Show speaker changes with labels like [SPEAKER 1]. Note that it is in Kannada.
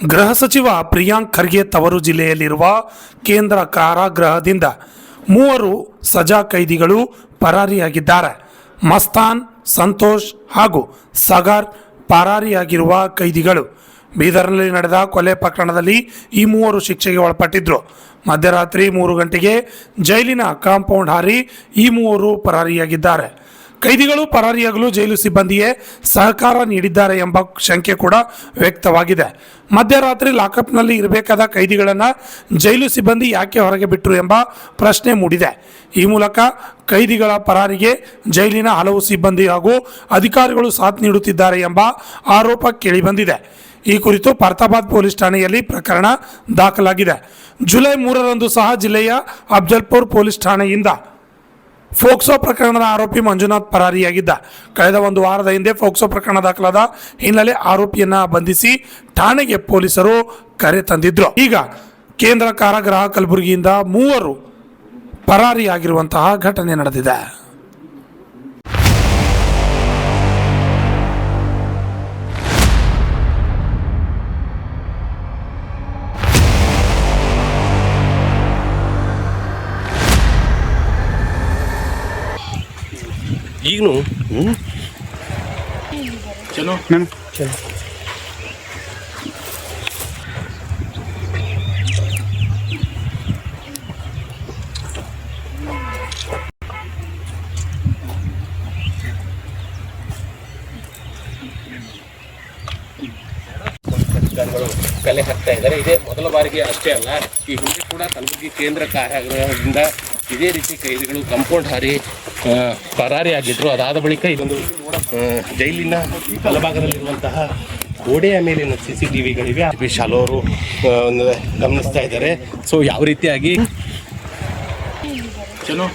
[SPEAKER 1] ಗೃಹ ಸಚಿವ ಪ್ರಿಯಾಂಕ್ ಖರ್ಗೆ ತವರು ಜಿಲ್ಲೆಯಲ್ಲಿರುವ ಕೇಂದ್ರ ಕಾರಾಗೃಹದಿಂದ 3 ಸಜಾ ಕೈದಿಗಳು ಪರಾರಿಯಾಗಿದ್ದಾರೆ. ಮಸ್ತಾನ್, ಸಂತೋಷ್ ಹಾಗೂ ಸಗರ್ ಪರಾರಿಯಾಗಿರುವ ಕೈದಿಗಳು ಬೀದರ್ನಲ್ಲಿ ನಡೆದ ಕೊಲೆ ಪ್ರಕರಣದಲ್ಲಿ ಈ 3 ಶಿಕ್ಷೆಗೆ ಒಳಪಟ್ಟಿದ್ದರು. ಮಧ್ಯರಾತ್ರಿ 3 ಗಂಟೆಗೆ ಜೈಲಿನ ಕಾಂಪೌಂಡ್ ಹಾರಿ ಈ 3 ಪರಾರಿಯಾಗಿದ್ದಾರೆ. ಕೈದಿಗಳು ಪರಾರಿಯಾಗಲು ಜೈಲು ಸಿಬ್ಬಂದಿಯೇ ಸಹಕಾರ ನೀಡಿದ್ದಾರೆ ಎಂಬ ಶಂಕೆ ಕೂಡ ವ್ಯಕ್ತವಾಗಿದೆ. ಮಧ್ಯರಾತ್ರಿ ಲಾಕಪ್ನಲ್ಲಿ ಇರಬೇಕಾದ ಕೈದಿಗಳನ್ನು ಜೈಲು ಸಿಬ್ಬಂದಿ ಯಾಕೆ ಹೊರಗೆ ಬಿಟ್ಟರು ಎಂಬ ಪ್ರಶ್ನೆ ಮೂಡಿದೆ. ಈ ಮೂಲಕ ಕೈದಿಗಳ ಪರಾರಿಗೆ ಜೈಲಿನ ಹಲವು ಸಿಬ್ಬಂದಿ ಹಾಗೂ ಅಧಿಕಾರಿಗಳು ಸಾಥ್ ನೀಡುತ್ತಿದ್ದಾರೆ ಎಂಬ ಆರೋಪ ಕೇಳಿಬಂದಿದೆ. ಈ ಕುರಿತು ಫರ್ತಾಬಾದ್ ಪೊಲೀಸ್ ಠಾಣೆಯಲ್ಲಿ ಪ್ರಕರಣ ದಾಖಲಾಗಿದೆ. ಜುಲೈ 3ರಂದು ಸಹ ಜಿಲ್ಲೆಯ ಅಫ್ಜಲ್ಪುರ್ ಪೊಲೀಸ್ ಠಾಣೆಯಿಂದ ಫೋಕ್ಸೋ ಪ್ರಕರಣದ ಆರೋಪಿ ಮಂಜುನಾಥ್ ಪರಾರಿಯಾಗಿದ್ದ. ಕಳೆದ 1 ವಾರದ ಹಿಂದೆ ಫೋಕ್ಸೋ ಪ್ರಕರಣ ದಾಖಲಾದ ಹಿನ್ನೆಲೆ ಆರೋಪಿಯನ್ನ ಬಂಧಿಸಿ ಠಾಣೆಗೆ ಪೊಲೀಸರು ಕರೆ ತಂದಿದ್ರು. ಈಗ ಕೇಂದ್ರ ಕಾರಾಗೃಹ ಕಲಬುರಗಿಯಿಂದ 3 ಪರಾರಿಯಾಗಿರುವಂತಹ ಘಟನೆ ನಡೆದಿದೆ.
[SPEAKER 2] ಈಗನು ಚಲೋ ನಾನು ಚಲೋ ಅಧಿಕಾರಿಗಳು ಕಲೆ ಹಾಕ್ತಾ ಇದ್ದಾರೆ. ಇದೇ ಮೊದಲ ಬಾರಿಗೆ ಅಷ್ಟೇ ಅಲ್ಲ, ಈ ಹಿಂದೆ ಕೂಡ ಕಲಬುರಗಿ ಕೇಂದ್ರ ಕಾರಾಗೃಹದಿಂದ ಇದೇ ರೀತಿ ಕೈದಿಗಳು ಕಾಂಪೌಂಡ್ ಹಾರಿ ಪರಾರಿಯಾಗಿದ್ದರು. ಅದಾದ ಬಳಿಕ ಇದೊಂದು ಜೈಲಿನ ಬಲಭಾಗದಲ್ಲಿರುವಂತಹ ಗೋಡೆಯ ಮೇಲಿನ CCTVಗಳಿವೆ. ಶಾಲೋರು ಗಮನಿಸ್ತಾ ಇದ್ದಾರೆ. ಸೊ ಯಾವ ರೀತಿಯಾಗಿ ಚಲೋ